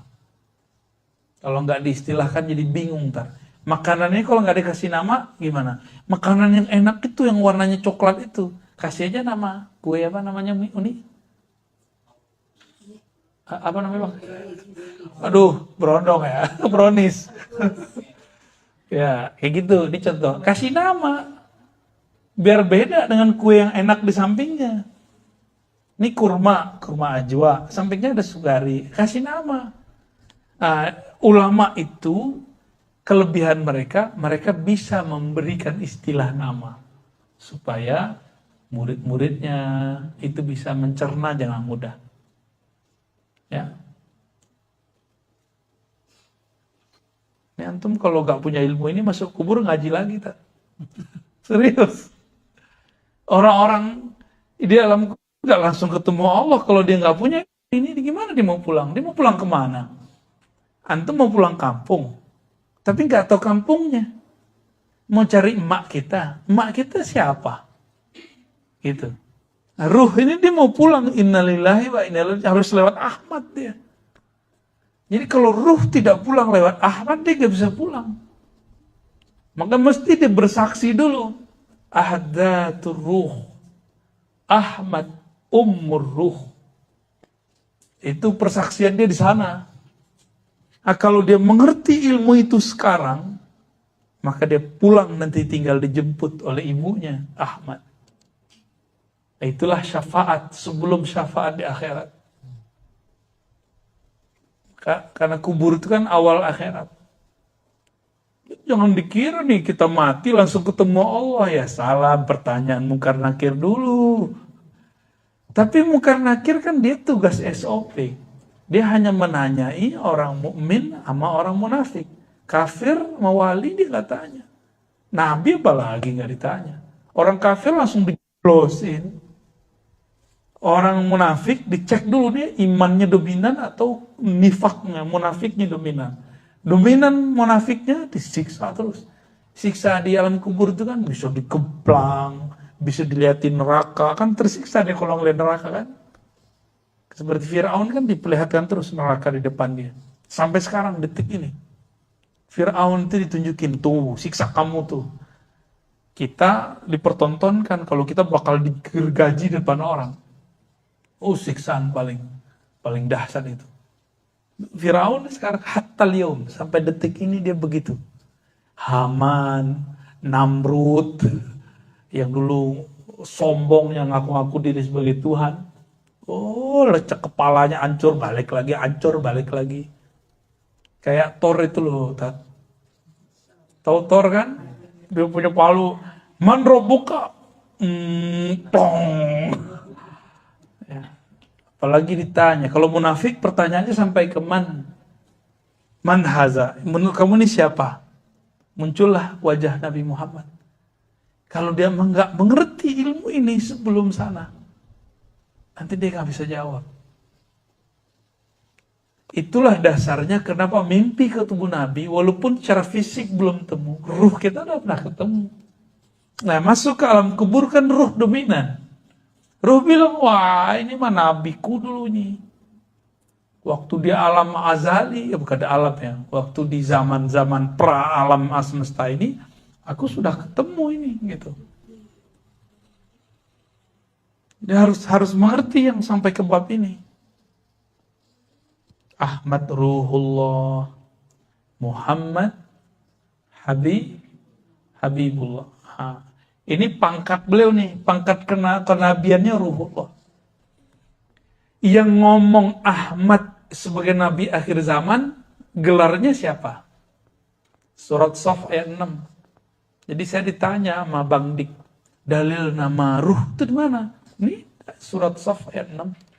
Kalau nggak diistilahkan jadi bingung ntar. Makanannya kalau nggak dikasih nama gimana? Makanan yang enak itu yang warnanya coklat itu kasih aja nama. Kue apa namanya Uni? Apa namanya Bang? Aduh, berondong ya, brownies. Ya kayak gitu. Ini contoh. Kasih nama biar beda dengan kue yang enak di sampingnya. Ini kurma ajwa, sampingnya ada sugari, kasih nama. Ulama itu, kelebihan mereka bisa memberikan istilah nama. Supaya murid-muridnya itu bisa mencerna dengan mudah. Ya. Ini antum kalau gak punya ilmu ini masuk kubur ngaji lagi tak? Serius. Orang-orang di alam nggak langsung ketemu Allah kalau dia nggak punya ini, gimana dia mau pulang? Dia mau pulang kemana? Antum mau pulang kampung, tapi nggak tahu kampungnya. Mau cari emak kita siapa? Gitu. Nah, ruh ini dia mau pulang, innalillahi wa inna ilaihi, harus lewat Ahmad dia. Jadi kalau ruh tidak pulang lewat Ahmad, dia nggak bisa pulang. Maka mesti dia bersaksi dulu. Ahdatur ruh, Ahmad Ummur Ruh. Itu persaksian dia di sana. Nah, kalau dia mengerti ilmu itu sekarang, maka dia pulang nanti tinggal dijemput oleh ibunya, Ahmad. Nah, itulah syafaat sebelum syafaat di akhirat. Karena kubur itu kan awal akhirat. Jangan dikira nih kita mati langsung ketemu Allah. Ya salah, pertanyaan mungkar nakir dulu. Tapi mungkar nakir kan dia tugas SOP. Dia hanya menanyai orang mukmin sama orang munafik. Kafir sama wali dia nggak tanya. Nabi apalagi nggak ditanya. Orang kafir langsung di-close-in. Orang munafik dicek dulu dia imannya dominan atau nifaknya, munafiknya dominan. Dominan munafiknya disiksa terus. Siksa di alam kubur itu kan bisa dikeplang, bisa dilihatin neraka, kan tersiksa dia kalau ngeliat neraka kan. Seperti Fir'aun kan diperlihatkan terus neraka di depan dia. Sampai sekarang detik ini. Fir'aun itu ditunjukin, tuh siksa kamu tuh. Kita dipertontonkan kalau kita bakal digergaji di depan orang. Oh siksaan paling dahsyat itu. Fir'aun sekarang hatta lium, sampai detik ini dia begitu. Haman, Namrud, yang dulu sombong yang ngaku-ngaku diri sebagai Tuhan, Oh, lecek kepalanya hancur, balik lagi, hancur, balik lagi. Kayak Thor itu loh, Tat. Tahu Thor kan? Dia punya palu. Man robuka. Tong. Ya. Apalagi ditanya. Kalau munafik pertanyaannya sampai ke man. Man haza. Menurut kamu ini siapa? Muncullah wajah Nabi Muhammad. Kalau dia nggak mengerti ilmu ini sebelum sana, nanti dia nggak bisa jawab. Itulah dasarnya kenapa mimpi ke tubuh Nabi, walaupun secara fisik belum temu, ruh kita udah pernah ketemu. Nah, masuk ke alam kubur kan ruh dominan. Ruh bilang, wah ini mah nabiku dulu nih. Waktu di alam azali, ya bukan di alam ya, waktu di zaman-zaman pra alam semesta ini, aku sudah ketemu ini, gitu. Dia harus mengerti yang sampai ke bab ini. Ahmad Ruhullah, Muhammad Habibullah. Ini pangkat beliau nih, pangkat kenabiannya Ruhullah. Yang ngomong Ahmad sebagai nabi akhir zaman, gelarnya siapa? Surat Shaf ayat 6. Jadi saya ditanya sama Bang Dik, dalil nama ruh itu di mana? Ini surat Shaf ayat 6.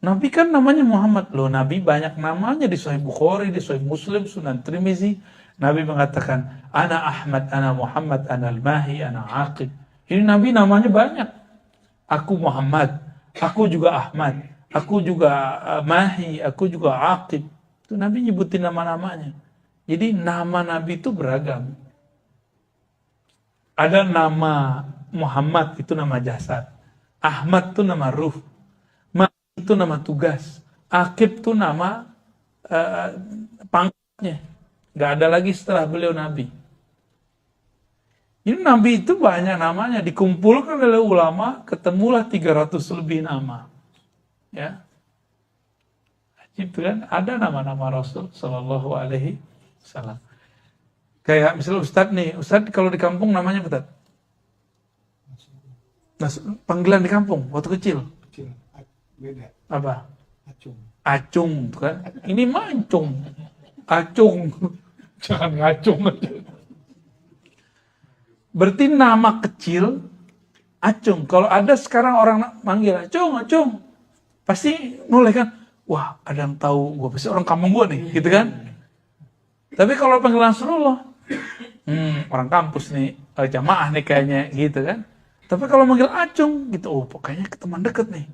Nabi kan namanya Muhammad loh. Nabi banyak namanya di Sahih Bukhari, di Sahih Muslim, Sunan Tirmizi. Nabi mengatakan, Ana Ahmad, Ana Muhammad, Ana Al-Mahi, Ana Aqib. Ini Nabi namanya banyak. Aku Muhammad, aku juga Ahmad, aku juga Mahi, aku juga Aqib. Itu Nabi nyebutin nama-namanya. Jadi nama Nabi itu beragam. Ada nama Muhammad, itu nama jasad. Ahmad itu nama ruh. Itu nama tugas. Aqib itu nama pangkatnya. Gak ada lagi setelah beliau Nabi. Ini Nabi itu banyak namanya. Dikumpulkan oleh ulama, ketemulah 300 lebih nama. Ya. Itu kan ada nama-nama Rasul Sallallahu Alaihi Wasallam. Kayak misalnya Ustadz nih. Ustadz kalau di kampung namanya Ustadz. Nah, panggilan di kampung waktu kecil. Beda. Apa? Acung. Acung, kan? Ini mancung. Acung. Jangan ngacung. Berarti nama kecil Acung. Kalau ada sekarang orang manggil Acung, Acung, pasti noleh kan? Wah, ada yang tahu gue, pasti orang kampung gue nih, gitu kan? Tapi kalau panggilan Rasulullah, orang kampus nih, jamaah nih kayaknya, gitu kan? Tapi kalau manggil Acung, gitu, oh pokoknya teman deket nih.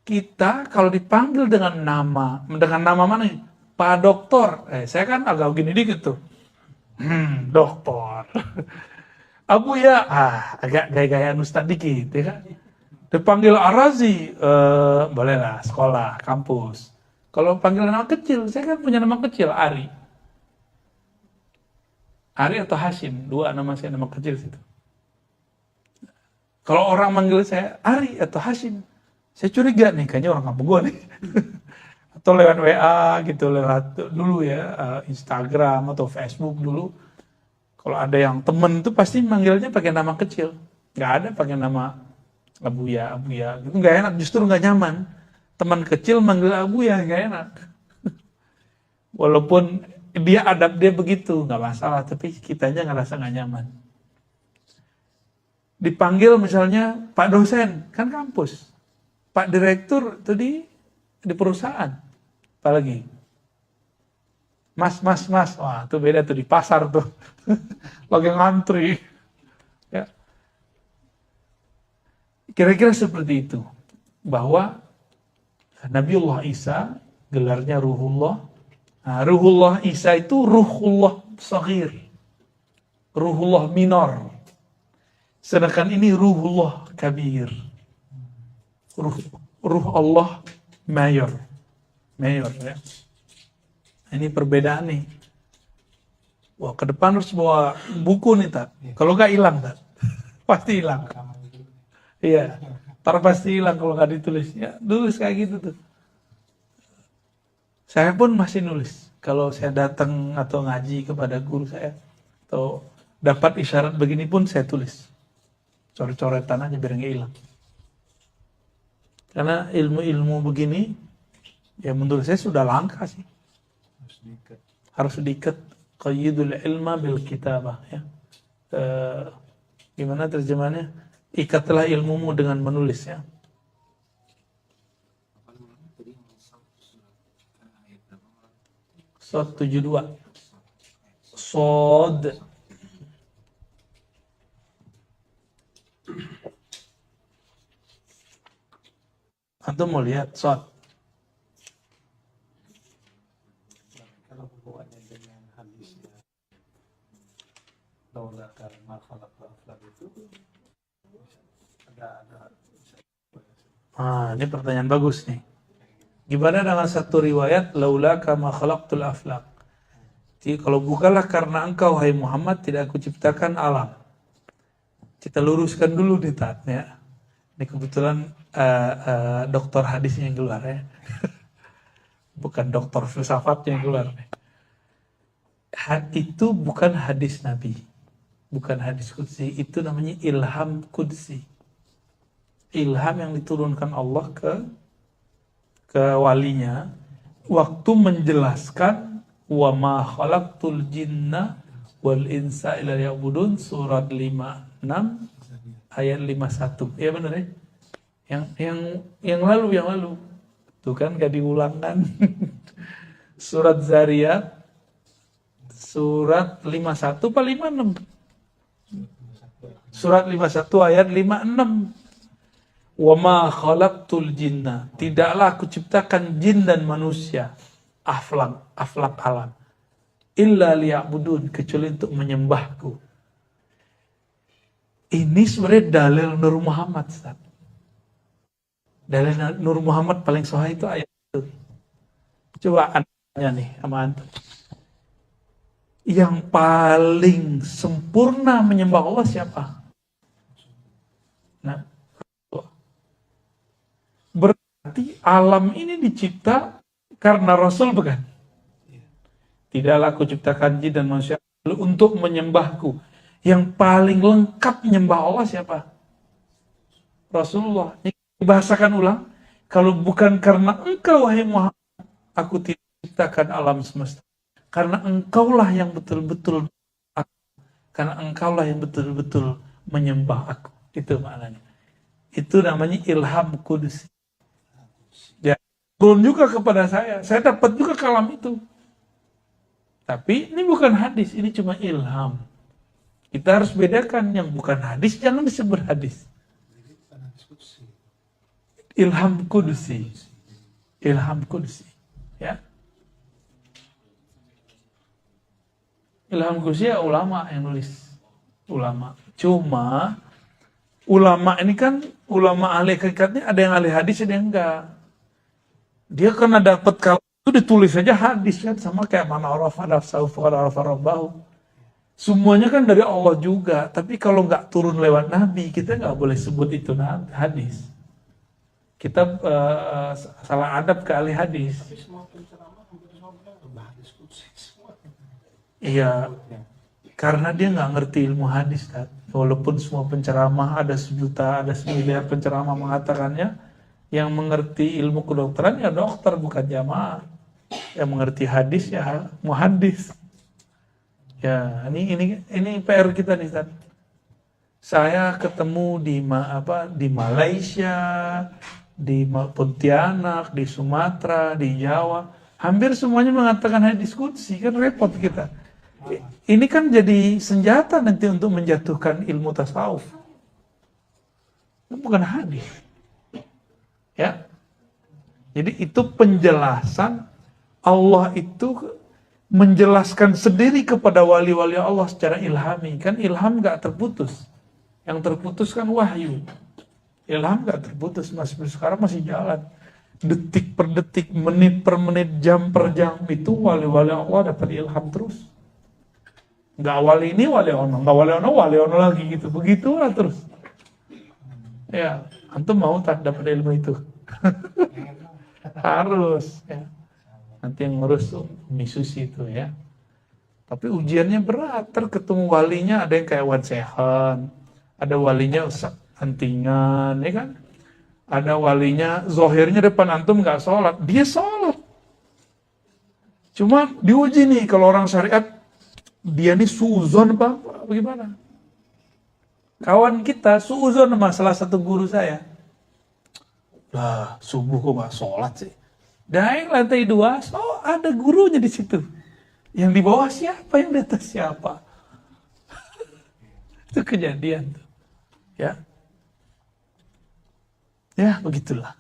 Kita kalau dipanggil dengan nama mana nih? Pak Doktor. Saya kan agak gini dikit tuh. Doktor. Abu ya, agak gaya-gayaan Ustadz dikit, ya kan? Dipanggil Arazi, bolehlah, sekolah, kampus. Kalau panggil nama kecil, saya kan punya nama kecil, Ari. Ari atau Hashim, dua nama saya, nama kecil situ. Kalau orang manggil saya Ari atau Hashim, saya curiga nih, kayaknya orang kampung gue nih. Atau lewat WA gitu, lewat dulu ya, Instagram atau Facebook dulu. Kalau ada yang temen tuh pasti manggilnya pakai nama kecil. Nggak ada pakai nama Abuya. Gitu nggak enak, justru nggak nyaman. Teman kecil manggil Abuya, nggak enak. Walaupun adab dia begitu, nggak masalah. Tapi kitanya ngerasa nggak nyaman. Dipanggil misalnya Pak Dosen, kan kampus. Pak Direktur tadi di perusahaan, apalagi Mas, wah itu beda tuh di pasar tuh, lagi ngantri, ya. Kira-kira seperti itu, bahwa Nabiullah Isa gelarnya Ruhullah. Nah, Ruhullah Isa itu Ruhullah Shaghir, Ruhullah Minor, sedangkan ini Ruhullah Kabir. Ruh Allah mayor ya. Ini perbedaan nih. Wah, ke depan harus bawa buku nih, Tat. Kalau nggak hilang, Tat. Pasti hilang. Iya. Ntar pasti hilang kalau nggak ditulis. Ya, tulis kayak gitu tuh. Saya pun masih nulis. Kalau saya datang atau ngaji kepada guru saya, atau dapat isyarat begini pun saya tulis. Coret-coretan aja biar nggak hilang. Karena ilmu-ilmu begini, ya menurut saya sudah langka sih. Harus diikat. Qayyidul ilma bil kitabah. Ya. Gimana terjemahannya? Ikatlah ilmumu dengan menulis ya. Sod 72. Sod. Antum mau lihat Sod. Kalau hubungannya dengan hadisnya Laula karena khalaqal aflak itu ada Ini pertanyaan bagus nih. Gimana dengan satu riwayat laula kama khalaqtul aflak? Jadi kalau bukanlah karena engkau hai Muhammad tidak aku ciptakan alam. Kita luruskan dulu nih Tat ya. Ini kebetulan dokter hadisnya yang keluar ya. Bukan dokter filsafatnya yang keluar nih. Itu bukan hadis Nabi. Bukan hadis qudsi, itu namanya ilham qudsi. Ilham yang diturunkan Allah ke walinya waktu menjelaskan wa ma khalaqtul jinna wal insa illa liya'budun surat 56 ayat 51. Ya benar ya? Yang lalu. Tuh kan gak diulang kan? Surat Zariyat surat 51 apa 56? Surat 51 ayat 56. Wa ma khalaqtul jinna, tidaklah aku ciptakan jin dan manusia, aflak alam, illa liya'budun, kecuali untuk menyembahku. Ini sebenarnya dalil Nur Muhammad, Ustaz. Dalil Nur Muhammad paling sahih itu ayat itu. Coba tanya nih sama antum. Yang paling sempurna menyembah Allah siapa? Nah, berarti alam ini dicipta karena Rasul bukan? Tidaklah aku ciptakan jin dan manusia untuk menyembahku. Yang paling lengkap menyembah Allah siapa? Rasulullah. Dibahasakan ulang. Kalau bukan karena engkau wahai Muhammad, aku tidak ciptakan alam semesta. Karena engkaulah yang betul-betul aku. Karena engkaulah yang betul-betul menyembah aku. Itu maknanya. Itu namanya ilham qudsi. Ya, turun juga kepada saya. Saya dapat juga kalam itu. Tapi ini bukan hadis, ini cuma ilham. Kita harus bedakan yang bukan hadis, jangan disebut hadis. Ilham qudsi. Ilham qudsi. Ya. Ilham qudsi ya ulama yang nulis. Ulama. Cuma ulama ini kan ulama ahli hakikatnya ada yang ahli hadis ada yang enggak. Dia karena dapat kalau itu ditulis saja hadis kan sama kayak mana arafa nafsahu faqad arafa rabbahu. Semuanya kan dari Allah juga, tapi kalau nggak turun lewat Nabi kita nggak boleh sebut itu hadis. Kita salah adab ke ahli hadis. Tapi semua penceramah hampir semua bilang hadis qudsi semua. Iya, karena dia nggak ngerti ilmu hadis kan. Walaupun semua penceramah ada 1 juta, ada 1 miliar penceramah mengatakannya, yang mengerti ilmu kedokteran ya dokter bukan jamaah. Yang mengerti hadis ya muhaddis. Ya, ini PR kita nih Ustaz. Saya ketemu di Malaysia, di Pontianak, di Sumatera, di Jawa, hampir semuanya mengatakan hadis qudsi, kan repot kita. Ini kan jadi senjata nanti untuk menjatuhkan ilmu tasawuf. Itu bukan hadis. Ya. Jadi itu penjelasan Allah itu menjelaskan sendiri kepada wali-wali Allah secara ilhami. Kan ilham gak terputus. Yang terputus kan wahyu. Ilham gak terputus, sekarang masih jalan. Detik per detik, menit per menit, jam per jam, itu wali-wali Allah dapat ilham terus. Gak wali ini wali ono, gak wali ono lagi gitu. Begitulah terus. Ya, antum mau tak dapat ilmu itu? Harus ya. Nanti yang ngurus tuh misusi itu ya. Tapi ujiannya berat. Ketemu walinya ada yang kayak Wan Sehan, ada walinya Ustaz Antingan, ya kan? Ada walinya, zohirnya depan antum nggak sholat, dia sholat. Cuma diuji nih, kalau orang syariat, dia nih suuzon apa bagaimana? Kawan kita suuzon sama salah satu guru saya. Lah, subuh kok nggak sholat sih? Naik lantai 2, oh ada gurunya di situ. Yang di bawah siapa, yang di atas siapa? Itu kejadian tuh. Ya. Ya, begitulah.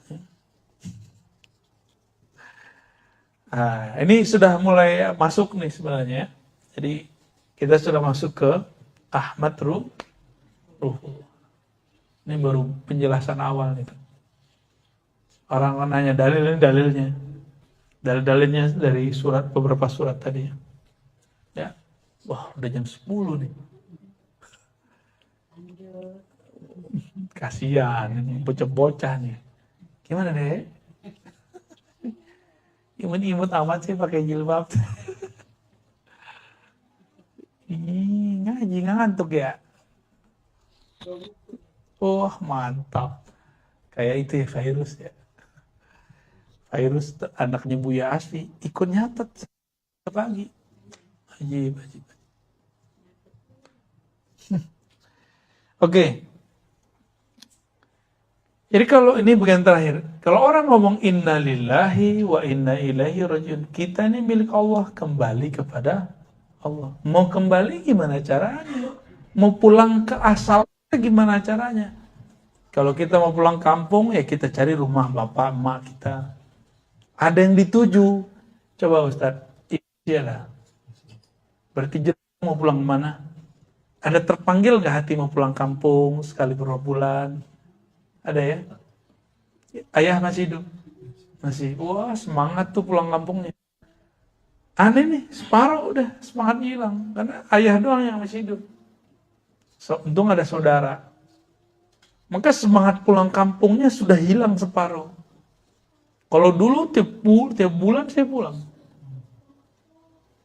Nah, ini sudah mulai masuk nih sebenarnya. Jadi kita sudah masuk ke Ahmad Ruhullah. Ini baru penjelasan awal nih. Orang nanya dalilnya. Dalilnya dari surat, beberapa surat tadi. Ya. Wah, udah jam 10 nih. Kasihan ini bocah-bocah nih. Gimana deh? Imut-imut amat sih pakai jilbab. Ih, ngaji ngantuk ya. Oh, mantap. Kayak itu ya virus ya. Virus anaknya Buya Asfi ikut nyatet pagi. Ajib. Oke. Jadi kalau ini bagian terakhir, kalau orang ngomong inna lillahi wa inna ilaihi rajiun, kita ini milik Allah, kembali kepada Allah. Mau kembali gimana caranya? Mau pulang ke asalnya gimana caranya? Kalau kita mau pulang kampung, ya kita cari rumah bapak, emak kita. Ada yang dituju. Coba Ustadz, iyalah. Berarti jenazah mau pulang kemana? Ada terpanggil gak hati mau pulang kampung sekali berapa bulan? Ada ya? Ayah masih hidup? Masih. Wah, semangat tuh pulang kampungnya. Aneh nih, separuh udah semangatnya hilang. Karena ayah doang yang masih hidup. Untung ada saudara. Maka semangat pulang kampungnya sudah hilang separuh. Kalau dulu tiap bulan saya pulang.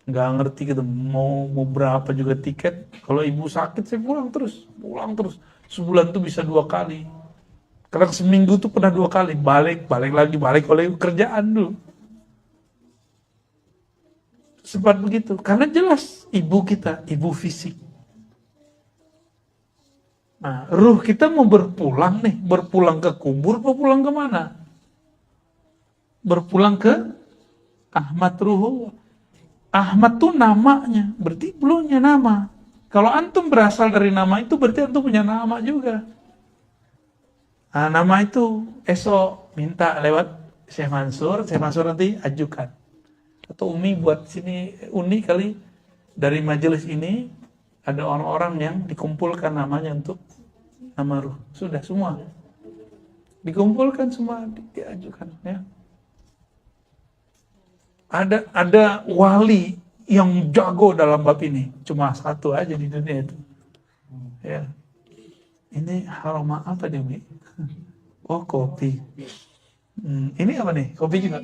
Nggak ngerti gitu, mau berapa juga tiket. Kalau ibu sakit saya pulang terus. Sebulan tuh bisa 2 kali. Kadang seminggu tuh pernah 2 kali. Balik oleh kerjaan dulu. Sempat begitu. Karena jelas ibu kita, ibu fisik. Nah, ruh kita mau berpulang nih. Berpulang ke kubur, mau pulang kemana? Berpulang ke Ahmad Ruhullah. Ahmad tuh namanya, berarti belumnya nama. Kalau antum berasal dari nama itu, berarti antum punya nama juga. Nah, nama itu esok minta lewat Syekh Mansur nanti ajukan. Atau Umi buat sini, Uni kali dari majelis ini ada orang-orang yang dikumpulkan namanya untuk nama ruh. Sudah semua dikumpulkan, semua diajukan ya. Ada wali yang jago dalam bab ini, cuma satu aja di dunia itu. Ya. Ini aroma apa dia, Mi? Oh, kopi. Ini apa nih? Kopi juga?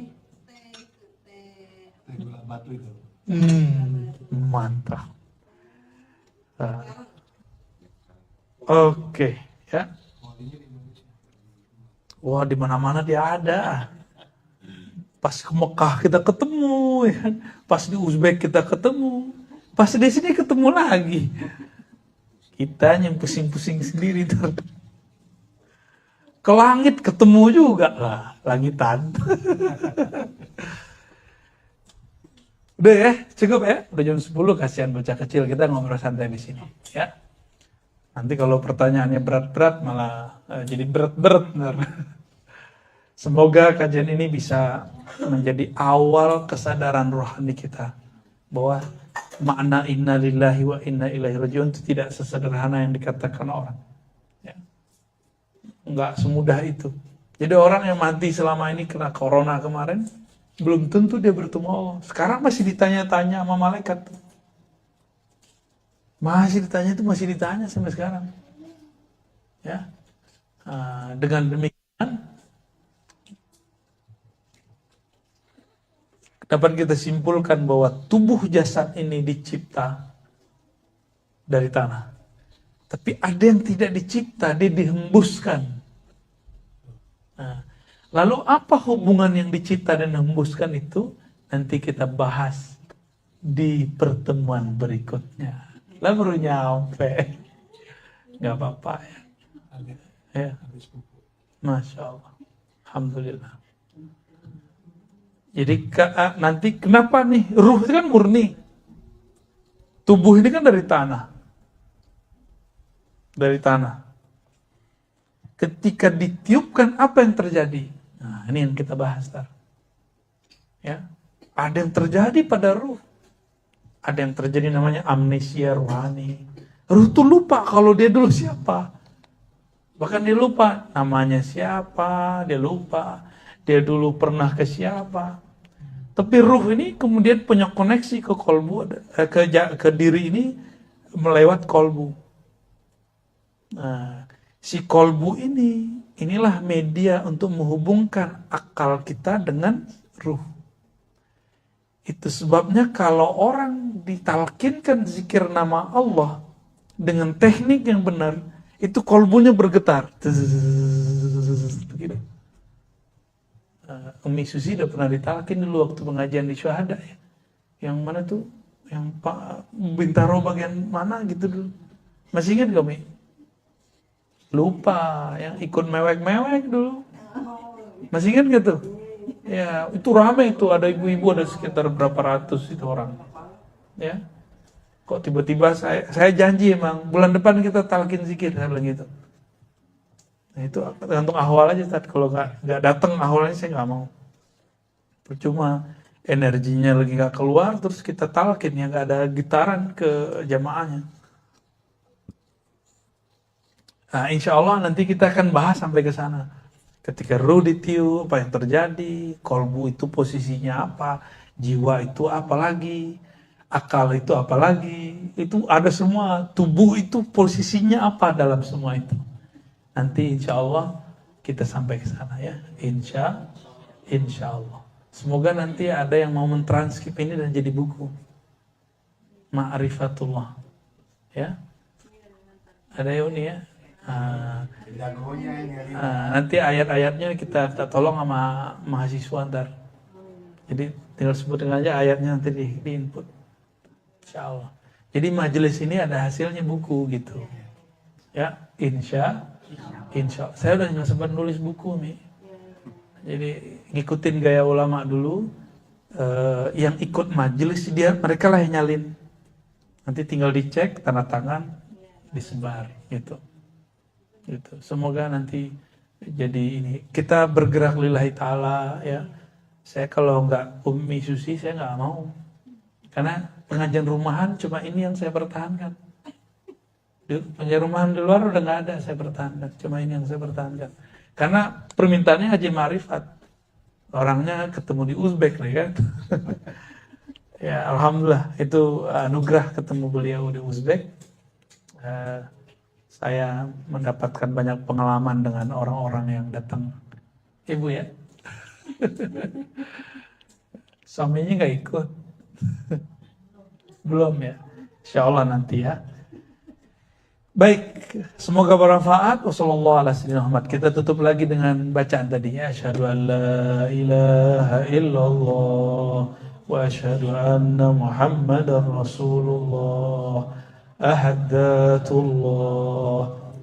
Teh gula batu itu. Mantap. Oke, ya. Wah, di mana-mana dia ada. Pas ke Mekah kita ketemu, ya. Pas di Uzbek kita ketemu, pas di sini ketemu lagi. Kita yang pusing-pusing sendiri ter. Ke langit ketemu juga lah, langitan. Udah ya, cukup ya. Udah jam 10, kasihan bocah kecil, kita ngobrol santai di sini, ya. Nanti kalau pertanyaannya berat-berat malah jadi berat-berat. Semoga kajian ini bisa menjadi awal kesadaran rohani kita bahwa makna inna lillahi wa inna ilaihi rajiun itu tidak sesederhana yang dikatakan orang. Ya. Enggak semudah itu. Jadi orang yang mati selama ini kena corona kemarin, belum tentu dia bertemu Allah. Sekarang masih ditanya-tanya sama malaikat. Masih ditanya sampai sekarang. Ya. Dengan demikian dapat kita simpulkan bahwa tubuh jasad ini dicipta dari tanah. Tapi ada yang tidak dicipta, dia dihembuskan. Nah, lalu apa hubungan yang dicipta dan hembuskan itu? Nanti kita bahas di pertemuan berikutnya. Lah baru nyampe. Gak apa-apa ya. Ya. Masya Allah. Alhamdulillah. Jadi nanti kenapa nih? Ruh itu kan murni. Tubuh ini kan dari tanah. Dari tanah. Ketika ditiupkan apa yang terjadi? Nah, ini yang kita bahas tar. Ya. Ada yang terjadi pada ruh. Ada yang terjadi namanya amnesia rohani. Ruh tuh lupa kalau dia dulu siapa. Bahkan dia lupa namanya siapa, dia lupa dia dulu pernah ke siapa. Tapi ruh ini kemudian punya koneksi ke kolbu, ke diri ini melewat kolbu. Nah, si kolbu inilah media untuk menghubungkan akal kita dengan ruh. Itu sebabnya kalau orang ditalkinkan zikir nama Allah dengan teknik yang benar, itu kolbunya bergetar. Begitu. Umi Susi udah pernah ditalkin dulu waktu pengajian di Syuhada ya. Yang mana tuh? Yang Pak Bintaro bagian mana gitu dulu. Masih ingat gak, Mi? Lupa, yang ikut mewek-mewek dulu. Masih ingat gak tuh? Ya, itu rame itu, ada ibu-ibu, ada sekitar berapa ratus itu orang. Ya. Kok tiba-tiba saya janji emang bulan depan kita talkin zikir, saya bilang gitu. Nah, itu tergantung ahwal aja, Tad. Kalau nggak datang ahwalnya saya nggak mau. Percuma energinya lagi nggak keluar, terus kita talkin ya nggak ada gitaran ke jamaahnya. Nah, insya Allah nanti kita akan bahas sampai ke sana. Ketika ruh ditiup, apa yang terjadi, kolbu itu posisinya apa, jiwa itu apa lagi, akal itu apa lagi, itu ada semua. Tubuh itu posisinya apa dalam semua itu. Nanti insya Allah kita sampai ke sana ya, insya Allah. Semoga nanti ada yang mau mentranskrip ini dan jadi buku. Ma'rifatullah. Ya. Ada ya Uni ya? Nanti ayat-ayatnya kita tolong sama mahasiswa ntar. Jadi tinggal sebutin aja ayatnya nanti di input. Insya Allah. Jadi majelis ini ada hasilnya buku gitu. Ya, insya Allah. Saya udah nggak sempat nulis buku nih. Jadi ngikutin gaya ulama dulu. Yang ikut majelis mereka lah yang nyalin. Nanti tinggal dicek tanda tangan, disebar gitu. Gitu. Semoga nanti jadi ini kita bergerak lillahi ta'ala ya. Saya kalau nggak Umi Susi saya nggak mau, karena pengajian rumahan cuma ini yang saya pertahankan. Pengajian rumahan di luar udah nggak ada saya pertahankan, cuma ini yang saya pertahankan. Karena permintaannya Haji Ma'rifat, orangnya ketemu di Uzbek nih kan. Ya alhamdulillah itu anugerah ketemu beliau di Uzbek. Saya mendapatkan banyak pengalaman dengan orang-orang yang datang. Ibu ya? Suaminya nggak ikut? Belum ya? Insya Allah nanti ya. Baik, semoga bermanfaat. Wassalamualaikum. Kita tutup lagi dengan bacaan tadi ya. Asyhadu an la ilaha illallah wa asyhadu anna Muhammadar Rasulullah. Ahdatullah,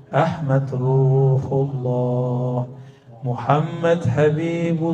Ahmad Ruhullah, Muhammad Habibullah.